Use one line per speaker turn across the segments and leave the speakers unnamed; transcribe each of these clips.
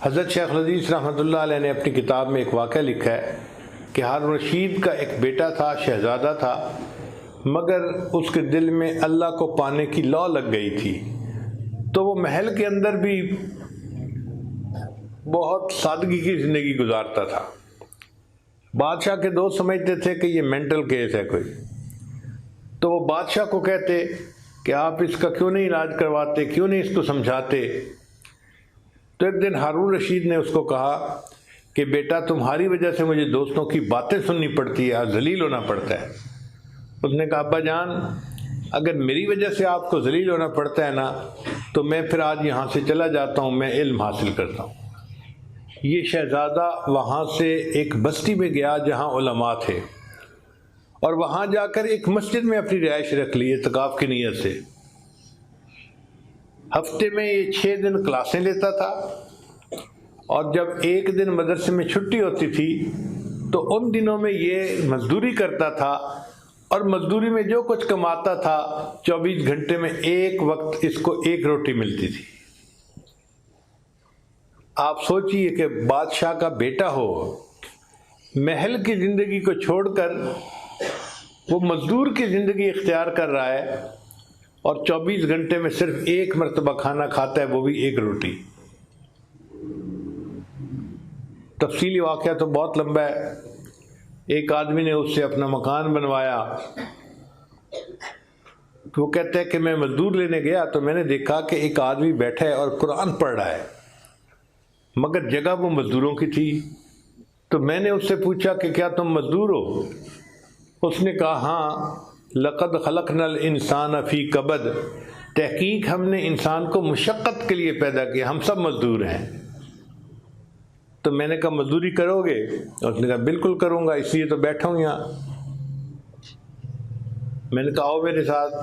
حضرت شیخ الحدیث رحمۃ اللہ علیہ نے اپنی کتاب میں ایک واقعہ لکھا ہے کہ ہارون رشید کا ایک بیٹا تھا، شہزادہ تھا، مگر اس کے دل میں اللہ کو پانے کی لو لگ گئی تھی، تو وہ محل کے اندر بھی بہت سادگی کی زندگی گزارتا تھا۔ بادشاہ کے دوست سمجھتے تھے کہ یہ مینٹل کیس ہے کوئی، تو وہ بادشاہ کو کہتے کہ آپ اس کا کیوں نہیں علاج کرواتے، کیوں نہیں اس کو سمجھاتے۔ تو ایک دن ہارون رشید نے اس کو کہا کہ بیٹا تمہاری وجہ سے مجھے دوستوں کی باتیں سننی پڑتی ہے اور ذلیل ہونا پڑتا ہے۔ اس نے کہا ابا جان اگر میری وجہ سے آپ کو ذلیل ہونا پڑتا ہے نا تو میں پھر آج یہاں سے چلا جاتا ہوں، میں علم حاصل کرتا ہوں۔ یہ شہزادہ وہاں سے ایک بستی میں گیا جہاں علماء تھے، اور وہاں جا کر ایک مسجد میں اپنی رہائش رکھ لی اعتکاف کی نیت سے۔ ہفتے میں یہ 6 دن کلاسیں لیتا تھا، اور جب ایک دن مدرسے میں چھٹی ہوتی تھی تو ان دنوں میں یہ مزدوری کرتا تھا، اور مزدوری میں جو کچھ کماتا تھا 24 گھنٹے میں ایک وقت اس کو 1 روٹی ملتی تھی۔ آپ سوچئے کہ بادشاہ کا بیٹا ہو، محل کی زندگی کو چھوڑ کر وہ مزدور کی زندگی اختیار کر رہا ہے، اور 24 گھنٹے میں صرف 1 مرتبہ کھانا کھاتا ہے، وہ بھی 1 روٹی۔ تفصیلی واقعہ تو بہت لمبا ہے۔ ایک آدمی نے اس سے اپنا مکان بنوایا، تو وہ کہتا ہے کہ میں مزدور لینے گیا تو میں نے دیکھا کہ ایک آدمی بیٹھا ہے اور قرآن پڑھ رہا ہے، مگر جگہ وہ مزدوروں کی تھی۔ تو میں نے اس سے پوچھا کہ کیا تم مزدور ہو؟ اس نے کہا ہاں، لقد خلقنا الانسان فی کبد، تحقیق ہم نے انسان کو مشقت کے لیے پیدا کیا، ہم سب مزدور ہیں۔ تو میں نے کہا مزدوری کرو گے؟ اس نے کہا بالکل کروں گا، اس لیے تو بیٹھا ہوں یہاں۔ میں نے کہا آؤ میرے ساتھ۔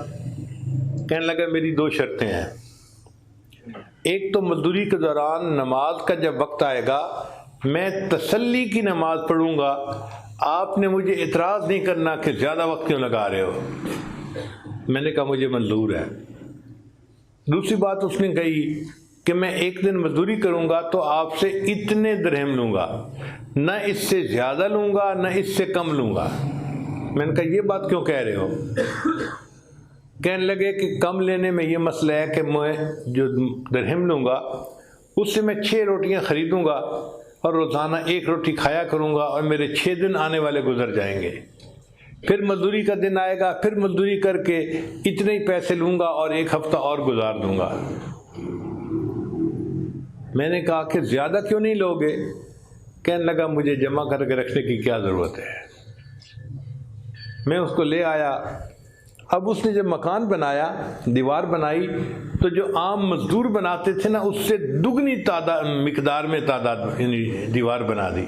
کہنے لگا میری 2 شرطیں ہیں، ایک تو مزدوری کے دوران نماز کا جب وقت آئے گا میں تسلی کی نماز پڑھوں گا، آپ نے مجھے اعتراض نہیں کرنا کہ زیادہ وقت کیوں لگا رہے ہو۔ میں نے کہا مجھے منظور ہے۔ دوسری بات اس نے کہی کہ میں ایک دن مزدوری کروں گا تو آپ سے اتنے درہم لوں گا، نہ اس سے زیادہ لوں گا نہ اس سے کم لوں گا۔ میں نے کہا یہ بات کیوں کہہ رہے ہو؟ کہنے لگے کہ کم لینے میں یہ مسئلہ ہے کہ میں جو درہم لوں گا اس سے میں 6 روٹیاں خریدوں گا اور روزانہ 1 روٹی کھایا کروں گا، اور میرے 6 دن آنے والے گزر جائیں گے، پھر مزدوری کا دن آئے گا، پھر مزدوری کر کے اتنے ہی پیسے لوں گا اور 1 ہفتہ اور گزار دوں گا۔ میں نے کہا کہ زیادہ کیوں نہیں لوگے؟ کہنے لگا مجھے جمع کر کے رکھنے کی کیا ضرورت ہے۔ میں اس کو لے آیا۔ اب اس نے جب مکان بنایا، دیوار بنائی، تو جو عام مزدور بناتے تھے نا اس سے دگنی مقدار میں تعداد دیوار بنا دی۔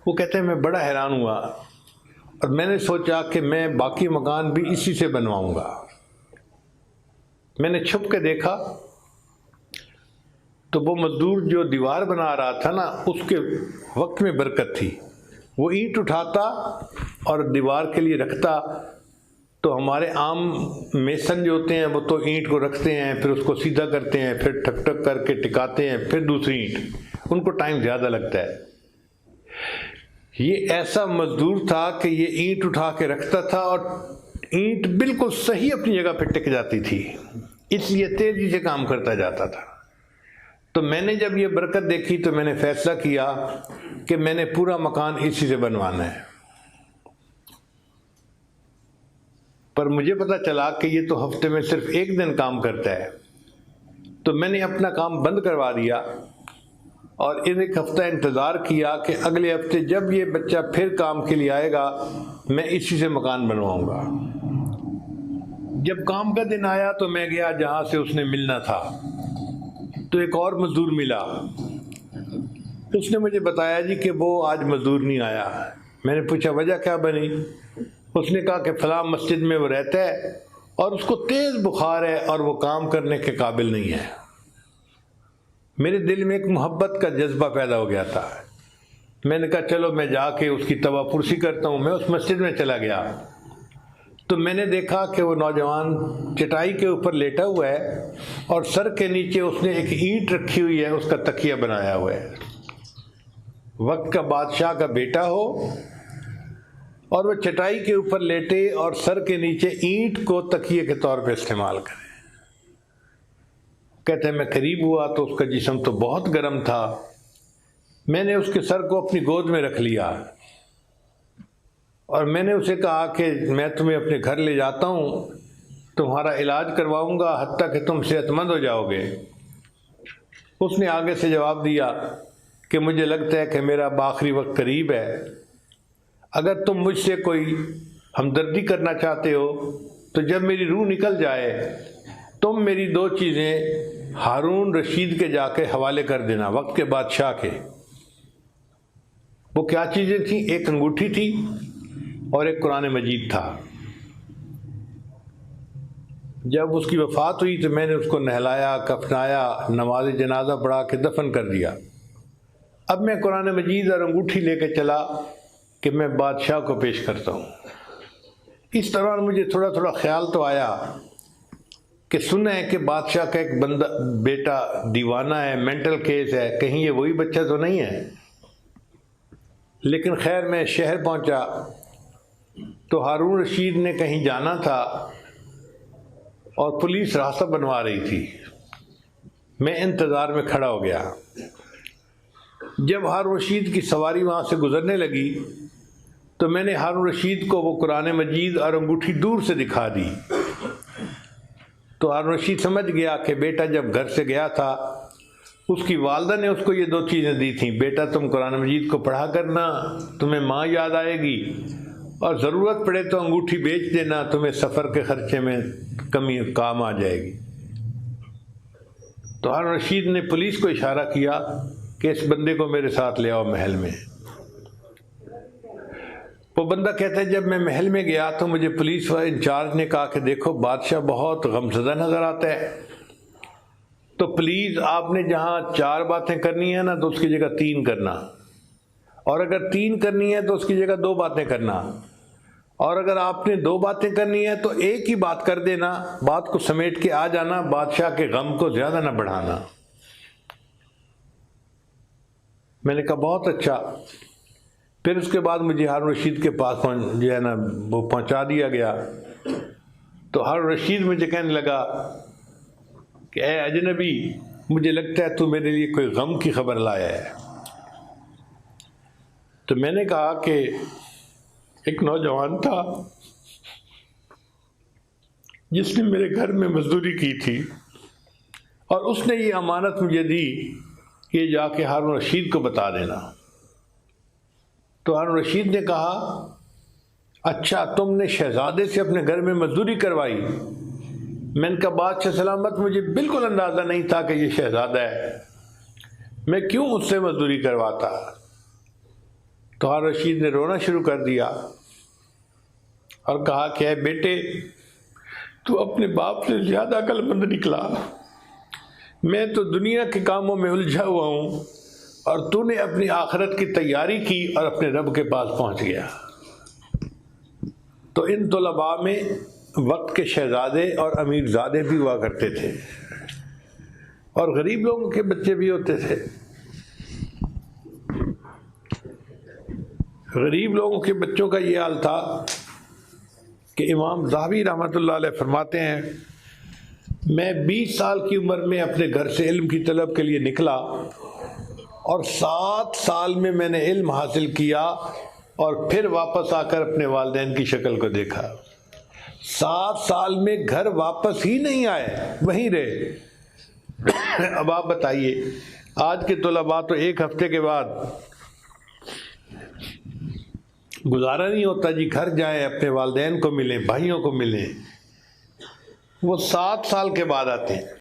وہ کہتے ہیں میں بڑا حیران ہوا، اور میں نے سوچا کہ میں باقی مکان بھی اسی سے بنواؤں گا۔ میں نے چھپ کے دیکھا تو وہ مزدور جو دیوار بنا رہا تھا نا اس کے وقت میں برکت تھی۔ وہ اینٹ اٹھاتا اور دیوار کے لیے رکھتا، تو ہمارے عام میسن جو ہوتے ہیں وہ تو اینٹ کو رکھتے ہیں، پھر اس کو سیدھا کرتے ہیں، پھر ٹھک ٹھک کر کے ٹکاتے ہیں، پھر دوسری اینٹ، ان کو ٹائم زیادہ لگتا ہے۔ یہ ایسا مزدور تھا کہ یہ اینٹ اٹھا کے رکھتا تھا اور اینٹ بالکل صحیح اپنی جگہ پہ ٹک جاتی تھی، اس لیے تیزی سے کام کرتا جاتا تھا۔ تو میں نے جب یہ برکت دیکھی تو میں نے فیصلہ کیا کہ میں نے پورا مکان اسی سے بنوانا ہے۔ پر مجھے پتا چلا کہ یہ تو ہفتے میں صرف 1 دن کام کرتا ہے، تو میں نے اپنا کام بند کروا دیا اور 1 ہفتہ انتظار کیا کہ اگلے ہفتے جب یہ بچہ پھر کام کے لیے آئے گا میں اسی سے مکان بنواؤں گا۔ جب کام کا دن آیا تو میں گیا جہاں سے اس نے ملنا تھا، تو ایک اور مزدور ملا۔ اس نے مجھے بتایا جی کہ وہ آج مزدور نہیں آیا۔ میں نے پوچھا وجہ کیا بنی؟ اس نے کہا کہ فلاں مسجد میں وہ رہتا ہے اور اس کو تیز بخار ہے اور وہ کام کرنے کے قابل نہیں ہے۔ میرے دل میں ایک محبت کا جذبہ پیدا ہو گیا تھا۔ میں نے کہا چلو میں جا کے اس کی توا پرسی کرتا ہوں۔ میں اس مسجد میں چلا گیا تو میں نے دیکھا کہ وہ نوجوان چٹائی کے اوپر لیٹا ہوا ہے اور سر کے نیچے اس نے ایک اینٹ رکھی ہوئی ہے، اس کا تکیہ بنایا ہوا ہے۔ وقت کا بادشاہ کا بیٹا ہو اور وہ چٹائی کے اوپر لیٹے اور سر کے نیچے اینٹ کو تکیے کے طور پہ استعمال کرے۔ کہتے ہیں میں قریب ہوا تو اس کا جسم تو بہت گرم تھا، میں نے اس کے سر کو اپنی گود میں رکھ لیا اور میں نے اسے کہا کہ میں تمہیں اپنے گھر لے جاتا ہوں، تمہارا علاج کرواؤں گا حتیٰ کہ تم صحت مند ہو جاؤ گے۔ اس نے آگے سے جواب دیا کہ مجھے لگتا ہے کہ میرا آخری وقت قریب ہے، اگر تم مجھ سے کوئی ہمدردی کرنا چاہتے ہو تو جب میری روح نکل جائے تم میری 2 چیزیں ہارون رشید کے جا کے حوالے کر دینا، وقت کے بادشاہ کے۔ وہ کیا چیزیں تھیں؟ ایک انگوٹھی تھی اور ایک قرآن مجید تھا۔ جب اس کی وفات ہوئی تو میں نے اس کو نہلایا، کفنایا، نماز جنازہ پڑھا کے دفن کر دیا۔ اب میں قرآن مجید اور انگوٹھی لے کے چلا کہ میں بادشاہ کو پیش کرتا ہوں۔ اس طرح مجھے تھوڑا تھوڑا خیال تو آیا کہ سنا ہے کہ بادشاہ کا ایک بیٹا دیوانہ ہے، مینٹل کیس ہے، کہیں یہ وہی بچہ تو نہیں ہے۔ لیکن خیر میں شہر پہنچا تو ہارون رشید نے کہیں جانا تھا اور پولیس راستہ بنوا رہی تھی۔ میں انتظار میں کھڑا ہو گیا۔ جب ہارون رشید کی سواری وہاں سے گزرنے لگی تو میں نے ہارون رشید کو وہ قرآن مجید اور انگوٹھی دور سے دکھا دی۔ تو ہارون رشید سمجھ گیا کہ بیٹا جب گھر سے گیا تھا اس کی والدہ نے اس کو یہ 2 چیزیں دی تھیں، بیٹا تم قرآن مجید کو پڑھا کرنا، تمہیں ماں یاد آئے گی، اور ضرورت پڑے تو انگوٹھی بیچ دینا، تمہیں سفر کے خرچے میں کمی کام آ جائے گی۔ تو ہارون رشید نے پولیس کو اشارہ کیا کہ اس بندے کو میرے ساتھ لے آؤ محل میں۔ وہ بندہ کہتا ہے جب میں محل میں گیا تو مجھے پولیس انچارج نے کہا کہ دیکھو بادشاہ بہت غمزدہ نظر آتا ہے، تو پلیز آپ نے جہاں 4 باتیں کرنی ہیں نا تو اس کی جگہ 3 کرنا، اور اگر 3 کرنی ہے تو اس کی جگہ 2 باتیں کرنا، اور اگر آپ نے 2 باتیں کرنی ہے تو ایک ہی بات کر دینا، بات کو سمیٹ کے آ جانا، بادشاہ کے غم کو زیادہ نہ بڑھانا۔ میں نے کہا بہت اچھا۔ پھر اس کے بعد مجھے ہارون رشید کے پاس جو ہے نا وہ پہنچا دیا گیا۔ تو ہارون رشید مجھے کہنے لگا کہ اے اجنبی، مجھے لگتا ہے تو میرے لیے کوئی غم کی خبر لایا ہے۔ تو میں نے کہا کہ ایک نوجوان تھا جس نے میرے گھر میں مزدوری کی تھی اور اس نے یہ امانت مجھے دی کہ یہ جا کے ہارون رشید کو بتا دینا۔ تو ہارون رشید نے کہا اچھا تم نے شہزادے سے اپنے گھر میں مزدوری کروائی؟ میں نے کہا بادشاہ سلامت مجھے بالکل اندازہ نہیں تھا کہ یہ شہزادہ ہے، میں کیوں اس سے مزدوری کرواتا؟ تو ہارون رشید نے رونا شروع کر دیا اور کہا کہ اے بیٹے تو اپنے باپ سے زیادہ عقل مند نکلا، میں تو دنیا کے کاموں میں الجھا ہوا ہوں اور تو نے اپنی آخرت کی تیاری کی اور اپنے رب کے پاس پہنچ گیا۔ تو ان طلباء میں وقت کے شہزادے اور امیر زادے بھی ہوا کرتے تھے اور غریب لوگوں کے بچے بھی ہوتے تھے۔ غریب لوگوں کے بچوں کا یہ حال تھا کہ امام ذہبی رحمۃ اللہ علیہ فرماتے ہیں میں 20 سال کی عمر میں اپنے گھر سے علم کی طلب کے لیے نکلا اور 7 سال میں نے علم حاصل کیا اور پھر واپس آ کر اپنے والدین کی شکل کو دیکھا۔ 7 سال میں گھر واپس ہی نہیں آئے، وہیں رہے۔ اب آپ بتائیے آج کے طلباء تو 1 ہفتے کے بعد گزارا نہیں ہوتا جی گھر جائیں، اپنے والدین کو ملیں، بھائیوں کو ملیں، وہ 7 سال کے بعد آتے ہیں۔